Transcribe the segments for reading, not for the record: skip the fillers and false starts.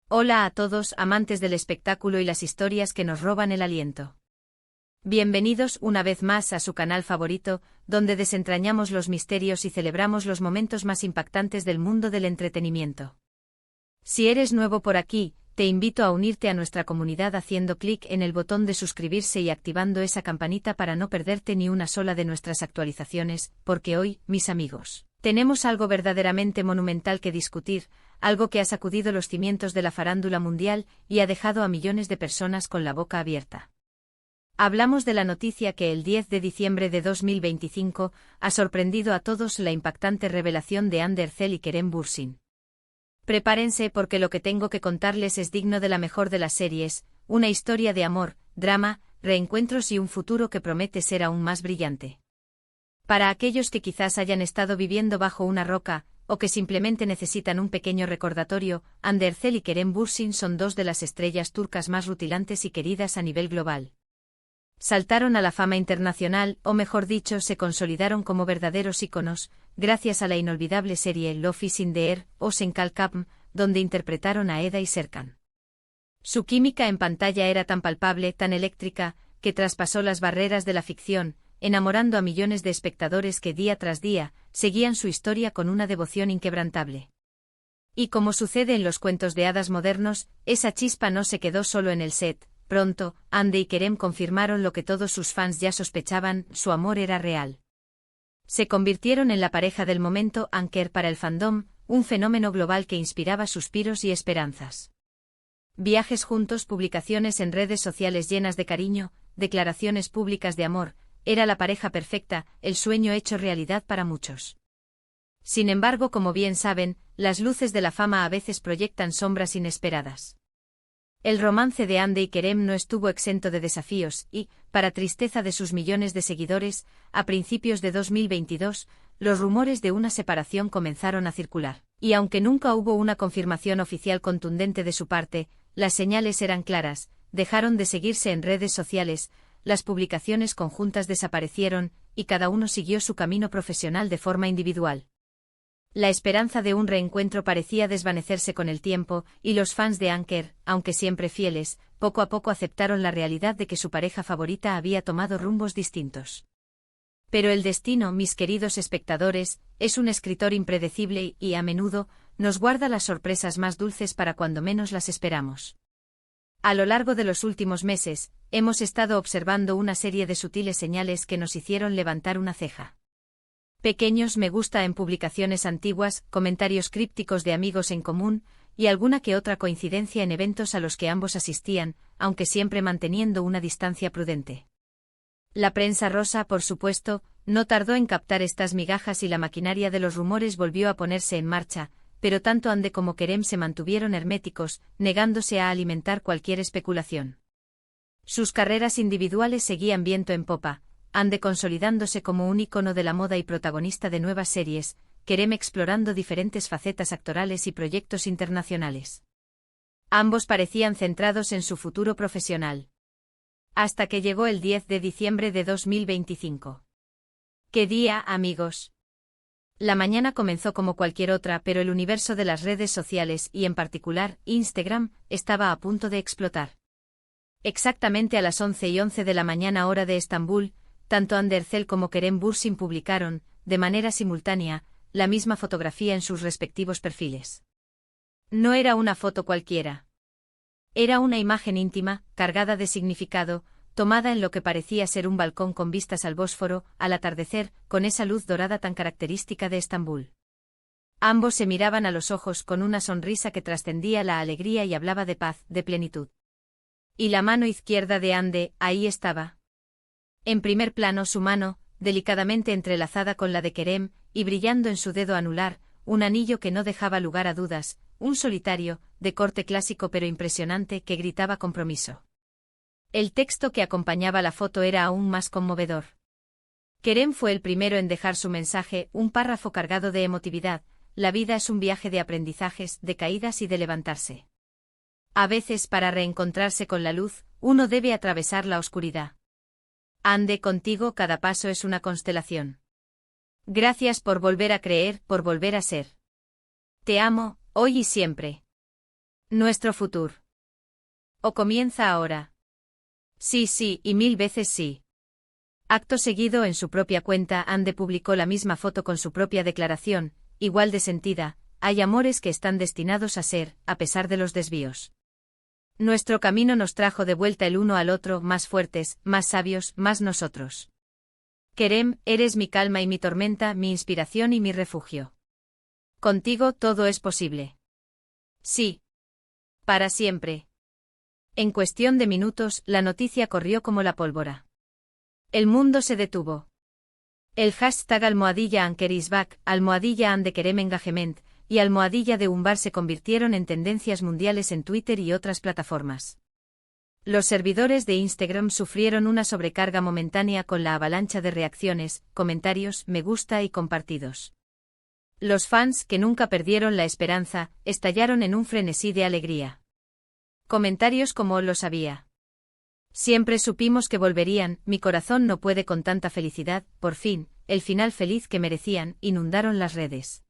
Hola a todos, amantes del espectáculo y las historias que nos roban el aliento. Bienvenidos una vez más a su canal favorito, donde desentrañamos los misterios y celebramos los momentos más impactantes del mundo del entretenimiento. Si eres nuevo por aquí, te invito a unirte a nuestra comunidad haciendo clic en el botón de suscribirse y activando esa campanita para no perderte ni una sola de nuestras actualizaciones, porque hoy, mis amigos, tenemos algo verdaderamente monumental que discutir, algo que ha sacudido los cimientos de la farándula mundial y ha dejado a millones de personas con la boca abierta. Hablamos de la noticia que el 10 de diciembre de 2025 ha sorprendido a todos, la impactante revelación de Ander Zel y Kerem Bürsin. Prepárense porque lo que tengo que contarles es digno de la mejor de las series, una historia de amor, drama, reencuentros y un futuro que promete ser aún más brillante. Para aquellos que quizás hayan estado viviendo bajo una roca, o que simplemente necesitan un pequeño recordatorio, Ander Zel y Kerem Bürsin son dos de las estrellas turcas más rutilantes y queridas a nivel global. Saltaron a la fama internacional, o mejor dicho, se consolidaron como verdaderos íconos, gracias a la inolvidable serie Love is in the Air, o Senkalkapm, donde interpretaron a Eda y Serkan. Su química en pantalla era tan palpable, tan eléctrica, que traspasó las barreras de la ficción, enamorando a millones de espectadores que día tras día seguían su historia con una devoción inquebrantable. Y como sucede en los cuentos de hadas modernos, esa chispa no se quedó solo en el set. Pronto, Hande y Kerem confirmaron lo que todos sus fans ya sospechaban: su amor era real. Se convirtieron en la pareja del momento anker para el fandom, un fenómeno global que inspiraba suspiros y esperanzas. Viajes juntos, publicaciones en redes sociales llenas de cariño, declaraciones públicas de amor, era la pareja perfecta, el sueño hecho realidad para muchos. Sin embargo, como bien saben, las luces de la fama a veces proyectan sombras inesperadas. El romance de Hande y Kerem no estuvo exento de desafíos y, para tristeza de sus millones de seguidores, a principios de 2022, los rumores de una separación comenzaron a circular. Y aunque nunca hubo una confirmación oficial contundente de su parte, las señales eran claras: dejaron de seguirse en redes sociales, las publicaciones conjuntas desaparecieron, y cada uno siguió su camino profesional de forma individual. La esperanza de un reencuentro parecía desvanecerse con el tiempo, y los fans de Anker, aunque siempre fieles, poco a poco aceptaron la realidad de que su pareja favorita había tomado rumbos distintos. Pero el destino, mis queridos espectadores, es un escritor impredecible y, a menudo, nos guarda las sorpresas más dulces para cuando menos las esperamos. A lo largo de los últimos meses, hemos estado observando una serie de sutiles señales que nos hicieron levantar una ceja. Pequeños me gusta en publicaciones antiguas, comentarios crípticos de amigos en común, y alguna que otra coincidencia en eventos a los que ambos asistían, aunque siempre manteniendo una distancia prudente. La prensa rosa, por supuesto, no tardó en captar estas migajas y la maquinaria de los rumores volvió a ponerse en marcha, pero tanto Hande como Kerem se mantuvieron herméticos, negándose a alimentar cualquier especulación. Sus carreras individuales seguían viento en popa, Hande consolidándose como un ícono de la moda y protagonista de nuevas series, Kerem explorando diferentes facetas actorales y proyectos internacionales. Ambos parecían centrados en su futuro profesional. Hasta que llegó el 10 de diciembre de 2025. ¡Qué día, amigos! La mañana comenzó como cualquier otra, pero el universo de las redes sociales, y en particular, Instagram, estaba a punto de explotar. Exactamente a las 11:11 de la mañana hora de Estambul, tanto Ander Zel como Kerem Bürsin publicaron, de manera simultánea, la misma fotografía en sus respectivos perfiles. No era una foto cualquiera. Era una imagen íntima, cargada de significado, tomada en lo que parecía ser un balcón con vistas al Bósforo, al atardecer, con esa luz dorada tan característica de Estambul. Ambos se miraban a los ojos con una sonrisa que trascendía la alegría y hablaba de paz, de plenitud. Y la mano izquierda de Hande, ahí estaba. En primer plano su mano, delicadamente entrelazada con la de Kerem, y brillando en su dedo anular, un anillo que no dejaba lugar a dudas, un solitario, de corte clásico pero impresionante, que gritaba compromiso. El texto que acompañaba la foto era aún más conmovedor. Kerem fue el primero en dejar su mensaje, un párrafo cargado de emotividad: la vida es un viaje de aprendizajes, de caídas y de levantarse. A veces, para reencontrarse con la luz, uno debe atravesar la oscuridad. Hande, contigo cada paso es una constelación. Gracias por volver a creer, por volver a ser. Te amo, hoy y siempre. Nuestro futuro. ¿O comienza ahora? Sí, sí, y 1000 veces sí. Acto seguido en su propia cuenta Ande publicó la misma foto con su propia declaración, igual de sentida: hay amores que están destinados a ser, a pesar de los desvíos. Nuestro camino nos trajo de vuelta el uno al otro, más fuertes, más sabios, más nosotros. Kerem, eres mi calma y mi tormenta, mi inspiración y mi refugio. Contigo todo es posible. Sí. Para siempre. En cuestión de minutos, la noticia corrió como la pólvora. El mundo se detuvo. El hashtag #AnkerisBack, #AndeKeremEngagement y #de se convirtieron en tendencias mundiales en Twitter y otras plataformas. Los servidores de Instagram sufrieron una sobrecarga momentánea con la avalancha de reacciones, comentarios, me gusta y compartidos. Los fans, que nunca perdieron la esperanza, estallaron en un frenesí de alegría. Comentarios como: lo sabía. Siempre supimos que volverían, mi corazón no puede con tanta felicidad, por fin, el final feliz que merecían, inundaron las redes.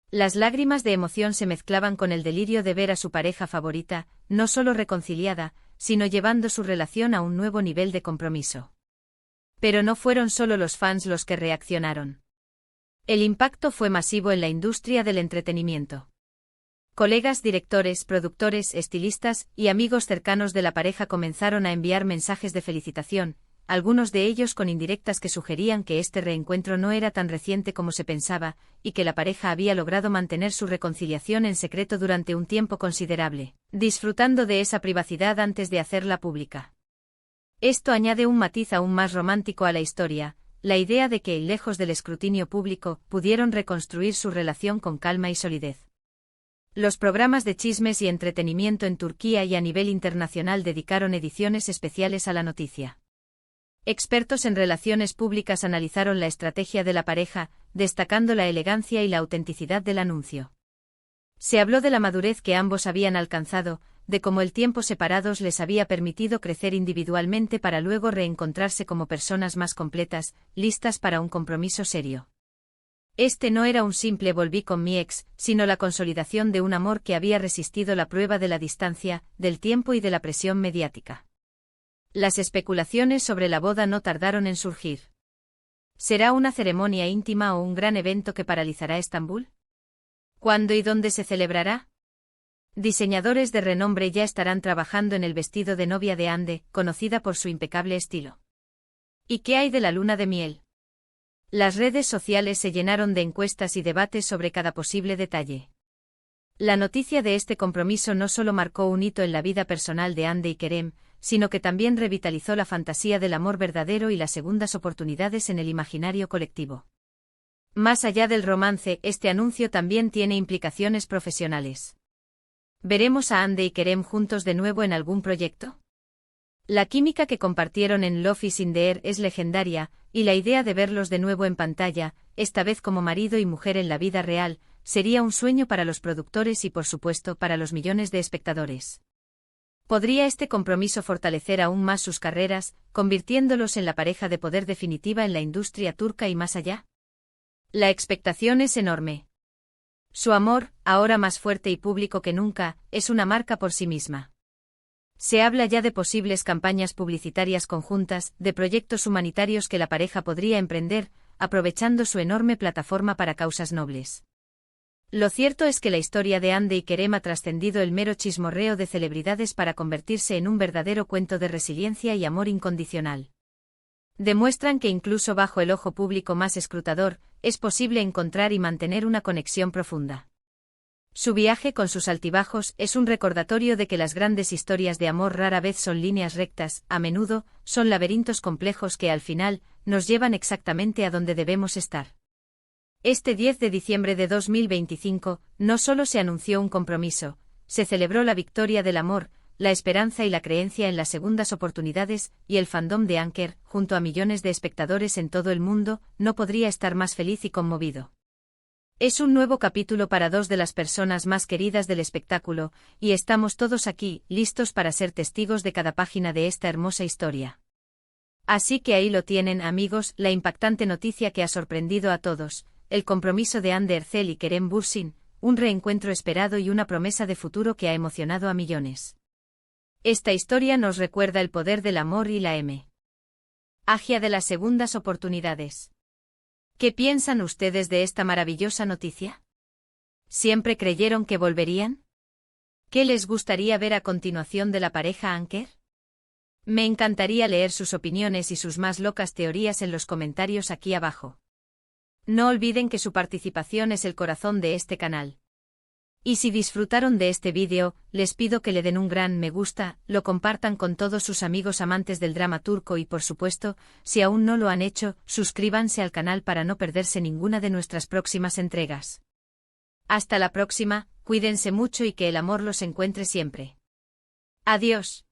Las lágrimas de emoción se mezclaban con el delirio de ver a su pareja favorita, no solo reconciliada, sino llevando su relación a un nuevo nivel de compromiso. Pero no fueron solo los fans los que reaccionaron. El impacto fue masivo en la industria del entretenimiento. Colegas, directores, productores, estilistas y amigos cercanos de la pareja comenzaron a enviar mensajes de felicitación, algunos de ellos con indirectas que sugerían que este reencuentro no era tan reciente como se pensaba, y que la pareja había logrado mantener su reconciliación en secreto durante un tiempo considerable, disfrutando de esa privacidad antes de hacerla pública. Esto añade un matiz aún más romántico a la historia, la idea de que, lejos del escrutinio público, pudieron reconstruir su relación con calma y solidez. Los programas de chismes y entretenimiento en Turquía y a nivel internacional dedicaron ediciones especiales a la noticia. Expertos en relaciones públicas analizaron la estrategia de la pareja, destacando la elegancia y la autenticidad del anuncio. Se habló de la madurez que ambos habían alcanzado, de cómo el tiempo separados les había permitido crecer individualmente para luego reencontrarse como personas más completas, listas para un compromiso serio. Este no era un simple volví con mi ex, sino la consolidación de un amor que había resistido la prueba de la distancia, del tiempo y de la presión mediática. Las especulaciones sobre la boda no tardaron en surgir. ¿Será una ceremonia íntima o un gran evento que paralizará Estambul? ¿Cuándo y dónde se celebrará? Diseñadores de renombre ya estarán trabajando en el vestido de novia de Ande, conocida por su impecable estilo. ¿Y qué hay de la luna de miel? Las redes sociales se llenaron de encuestas y debates sobre cada posible detalle. La noticia de este compromiso no solo marcó un hito en la vida personal de Ande y Kerem, sino que también revitalizó la fantasía del amor verdadero y las segundas oportunidades en el imaginario colectivo. Más allá del romance, este anuncio también tiene implicaciones profesionales. ¿Veremos a Ande y Kerem juntos de nuevo en algún proyecto? La química que compartieron en Love is in the Air es legendaria, y la idea de verlos de nuevo en pantalla, esta vez como marido y mujer en la vida real, sería un sueño para los productores y por supuesto para los millones de espectadores. ¿Podría este compromiso fortalecer aún más sus carreras, convirtiéndolos en la pareja de poder definitiva en la industria turca y más allá? La expectación es enorme. Su amor, ahora más fuerte y público que nunca, es una marca por sí misma. Se habla ya de posibles campañas publicitarias conjuntas, de proyectos humanitarios que la pareja podría emprender, aprovechando su enorme plataforma para causas nobles. Lo cierto es que la historia de Ande y Kerem ha trascendido el mero chismorreo de celebridades para convertirse en un verdadero cuento de resiliencia y amor incondicional. Demuestran que incluso bajo el ojo público más escrutador, es posible encontrar y mantener una conexión profunda. Su viaje con sus altibajos es un recordatorio de que las grandes historias de amor rara vez son líneas rectas, a menudo, son laberintos complejos que al final, nos llevan exactamente a donde debemos estar. Este 10 de diciembre de 2025, no solo se anunció un compromiso, se celebró la victoria del amor, la esperanza y la creencia en las segundas oportunidades, y el fandom de Anker, junto a millones de espectadores en todo el mundo, no podría estar más feliz y conmovido. Es un nuevo capítulo para dos de las personas más queridas del espectáculo, y estamos todos aquí, listos para ser testigos de cada página de esta hermosa historia. Así que ahí lo tienen, amigos, la impactante noticia que ha sorprendido a todos, el compromiso de Hande Erçel y Kerem Bürsin, un reencuentro esperado y una promesa de futuro que ha emocionado a millones. Esta historia nos recuerda el poder del amor y la magia de las segundas oportunidades. ¿Qué piensan ustedes de esta maravillosa noticia? ¿Siempre creyeron que volverían? ¿Qué les gustaría ver a continuación de la pareja Anker? Me encantaría leer sus opiniones y sus más locas teorías en los comentarios aquí abajo. No olviden que su participación es el corazón de este canal. Y si disfrutaron de este vídeo, les pido que le den un gran me gusta, lo compartan con todos sus amigos amantes del drama turco y por supuesto, si aún no lo han hecho, suscríbanse al canal para no perderse ninguna de nuestras próximas entregas. Hasta la próxima, cuídense mucho y que el amor los encuentre siempre. Adiós.